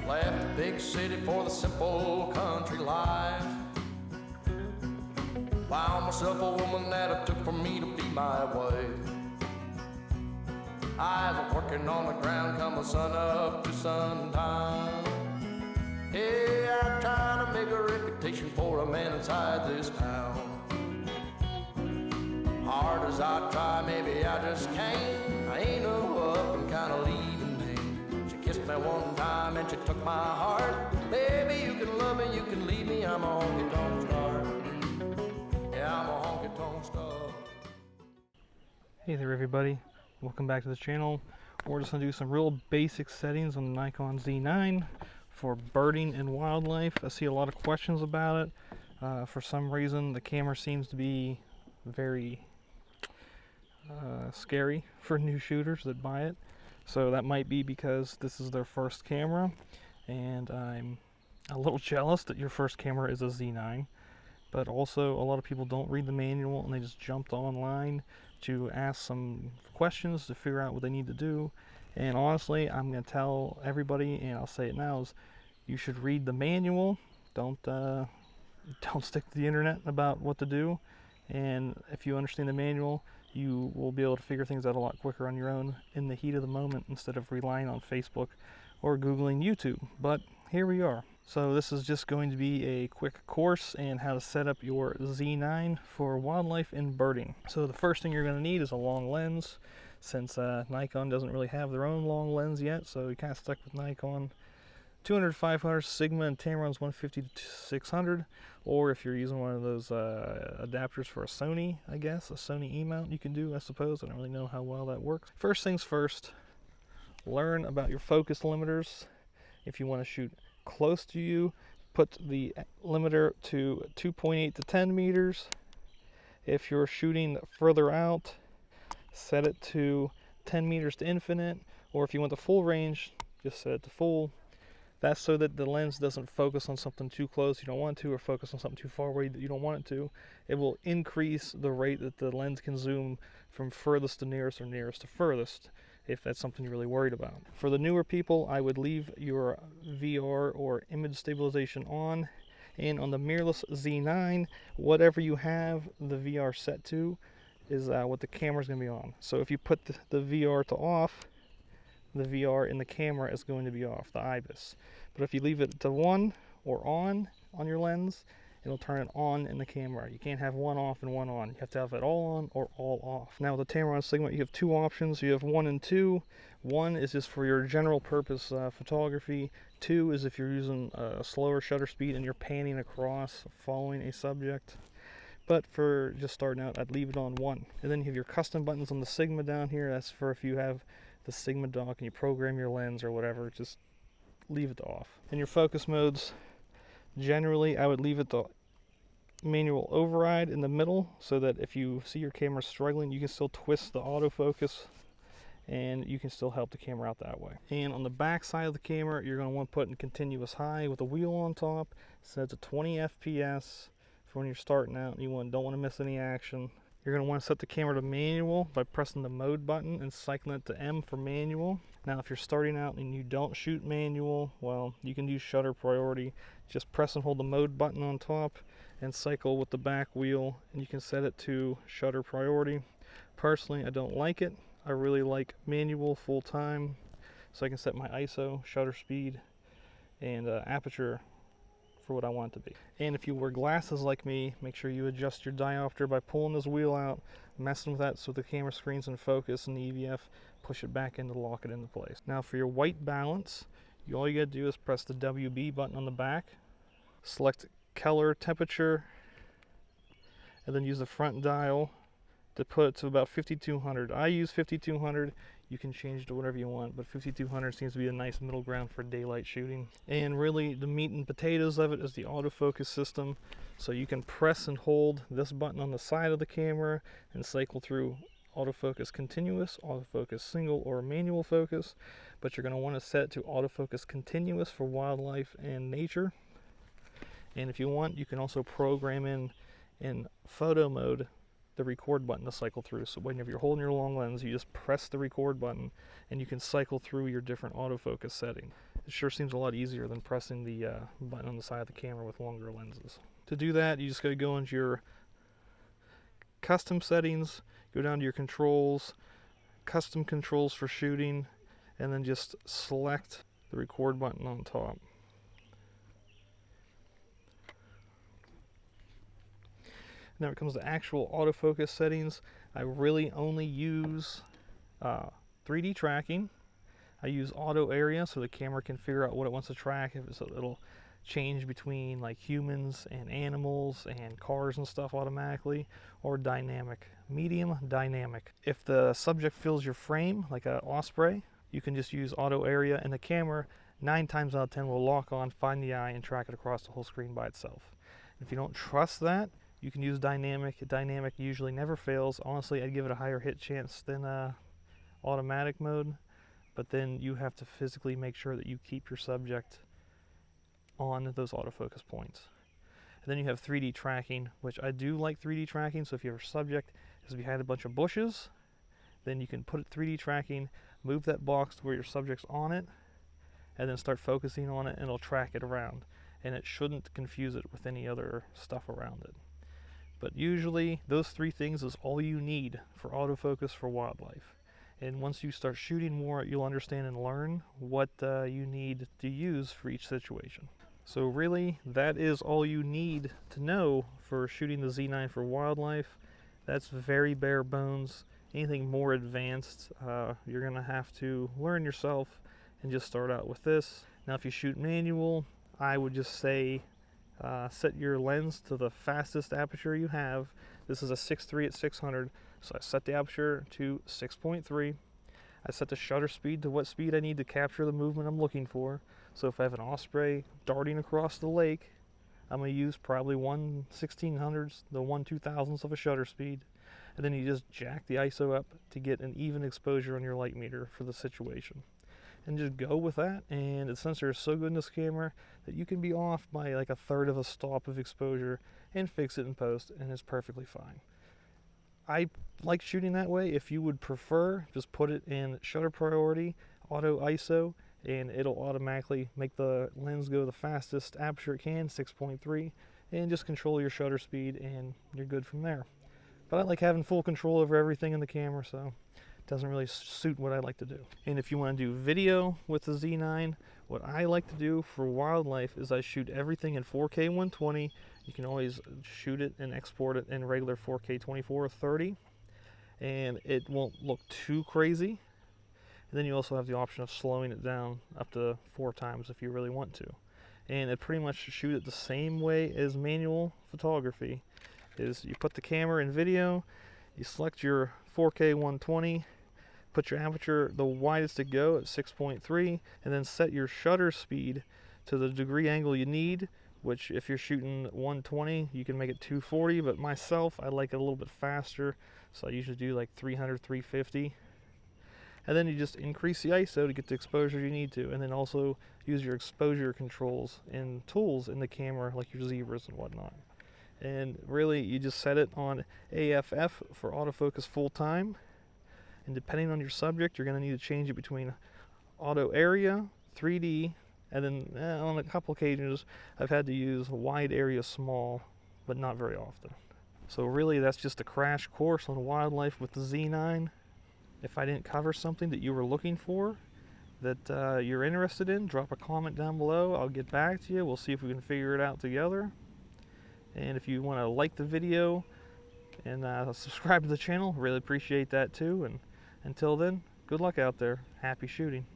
Left the big city for the simple country life. Found myself a woman that it took for me to be my wife. I was working on the ground, come the sun up to sundown. Hey, I'm trying to make a reputation for a man inside this town. Hard as I try, maybe I just can't. I ain't no up and kind of leaving me. She kissed me one time and she took my heart. Baby, you can love me, you can leave me. I'm a honky-tonk star. Yeah, I'm a honky-tonk star. Hey there everybody, welcome back to the channel. We're just going to do some real basic settings on the Nikon Z9 for birding and wildlife. I see a lot of questions about it. For some reason the camera seems to be very scary for new shooters that buy it. So that might be because this is their first camera, and I'm a little jealous that your first camera is a Z9. But also a lot of people don't read the manual and they just jumped online to ask some questions to figure out what they need to do. And honestly, I'm going to tell everybody, and I'll say it now, is you should read the manual. Don't stick to the internet about what to do. And if you understand the manual, you will be able to figure things out a lot quicker on your own in the heat of the moment instead of relying on Facebook or Googling YouTube. But here we are. So this is just going to be a quick course in how to set up your Z9 for wildlife and birding. So the first thing you're going to need is a long lens, since Nikon doesn't really have their own long lens yet, so you kind of stuck with Nikon. 200, 500, Sigma, and Tamron's 150 to 600, or if you're using one of those adapters for a Sony, I guess, a Sony E-mount you can do, I suppose. I don't really know how well that works. First things first, learn about your focus limiters. If you want to shoot close to you, put the limiter to 2.8 to 10 meters. If you're shooting further out, set it to 10 meters to infinite, or if you want the full range, just set it to full. That's so that the lens doesn't focus on something too close you don't want to, or focus on something too far away that you don't want it to. It will increase the rate that the lens can zoom from furthest to nearest or nearest to furthest, if that's something you're really worried about. For the newer people, I would leave your VR or image stabilization on, and on the mirrorless Z9, whatever you have the VR set to is what the camera's going to be on. So if you put the VR to off, the VR in the camera is going to be off, the IBIS. But if you leave it to 1 or on your lens, it'll turn it on in the camera. You can't have one off and one on. You have to have it all on or all off. Now with the Tamron Sigma, you have two options. You have 1 and 2. 1 is just for your general purpose photography. 2 is if you're using a slower shutter speed and you're panning across following a subject. But for just starting out, I'd leave it on 1. And then you have your custom buttons on the Sigma down here. That's for if you have the Sigma dock and you program your lens or whatever, just leave it off. And your focus modes, generally I would leave it to manual override in the middle, so that if you see your camera struggling, you can still twist the autofocus and you can still help the camera out that way. And on the back side of the camera, you're going to want to put in continuous high with a wheel on top, set to 20 FPS for when you're starting out and you don't want to miss any action. You're going to want to set the camera to manual by pressing the mode button and cycling it to M for manual. Now if you're starting out and you don't shoot manual, well, you can use shutter priority. Just press and hold the mode button on top and cycle with the back wheel, and you can set it to shutter priority. Personally, I don't like it. I really like manual full time, so I can set my ISO, shutter speed, and aperture for what I want it to be. And if you wear glasses like me, make sure you adjust your diopter by pulling this wheel out, messing with that so the camera screen's in focus, and the EVF, push it back in to lock it into place. Now for your white balance, all you gotta do is press the WB button on the back, select color temperature, and then use the front dial to put it to about 5200. I use 5200. You can change it to whatever you want, but 5200 seems to be a nice middle ground for daylight shooting. And really the meat and potatoes of it is the autofocus system. So you can press and hold this button on the side of the camera and cycle through autofocus continuous, autofocus single, or manual focus, but you're going to want to set it to autofocus continuous for wildlife and nature. And if you want, you can also program in photo mode the record button to cycle through. So whenever you're holding your long lens, you just press the record button and you can cycle through your different autofocus settings. It sure seems a lot easier than pressing the button on the side of the camera with longer lenses. To do that, you just got to go into your custom settings, go down to your controls, custom controls for shooting, and then just select the record button on top. Now it comes to actual autofocus settings. I really only use 3D tracking. I use auto area so the camera can figure out what it wants to track. So it'll change between like humans and animals and cars and stuff automatically, or dynamic. Medium dynamic. If the subject fills your frame, like a Osprey, you can just use auto area and the camera 9 times out of 10 will lock on, find the eye, and track it across the whole screen by itself. If you don't trust that, you can use dynamic. Dynamic usually never fails. Honestly, I'd give it a higher hit chance than automatic mode, but then you have to physically make sure that you keep your subject on those autofocus points. And then you have 3D tracking, which I do like 3D tracking. So if your subject is behind a bunch of bushes, then you can put 3D tracking, move that box to where your subject's on it, and then start focusing on it, and it'll track it around. And it shouldn't confuse it with any other stuff around it. But usually those 3 things is all you need for autofocus for wildlife. And once you start shooting more, you'll understand and learn what you need to use for each situation. So really, that is all you need to know for shooting the Z9 for wildlife. That's very bare bones. Anything more advanced, you're gonna have to learn yourself and just start out with this. Now if you shoot manual, I would just say set your lens to the fastest aperture you have. This is a 6.3 at 600, so I set the aperture to 6.3. I set the shutter speed to what speed I need to capture the movement I'm looking for. So if I have an Osprey darting across the lake, I'm going to use probably 1/1600ths, the 1/2000ths of a shutter speed. And then you just jack the ISO up to get an even exposure on your light meter for the situation. And just go with that, and the sensor is so good in this camera that you can be off by like 1/3 of a stop of exposure and fix it in post, and it's perfectly fine. I like shooting that way. If you would prefer, just put it in shutter priority, auto ISO, and it'll automatically make the lens go the fastest aperture it can, 6.3, and just control your shutter speed and you're good from there. But I like having full control over everything in the camera, so doesn't really suit what I like to do. And if you want to do video with the Z9, what I like to do for wildlife is I shoot everything in 4K 120. You can always shoot it and export it in regular 4K 24 or 30, and it won't look too crazy. And then you also have the option of slowing it down up to 4 times if you really want to. And it pretty much shoot it the same way as manual photography. Is you put the camera in video, you select your 4K 120, put your aperture the widest to go at 6.3, and then set your shutter speed to the degree angle you need, which if you're shooting 120, you can make it 240, but myself, I like it a little bit faster, so I usually do like 300, 350. And then you just increase the ISO to get the exposure you need to, and then also use your exposure controls and tools in the camera, like your zebras and whatnot. And really, you just set it on AFF for autofocus full time. And depending on your subject, you're going to need to change it between auto area, 3D, and then on a couple occasions, I've had to use wide area small, but not very often. So really, that's just a crash course on wildlife with the Z9. If I didn't cover something that you were looking for, that you're interested in, drop a comment down below. I'll get back to you. We'll see if we can figure it out together. And if you want to like the video and subscribe to the channel, really appreciate that too. And until then, good luck out there. Happy shooting.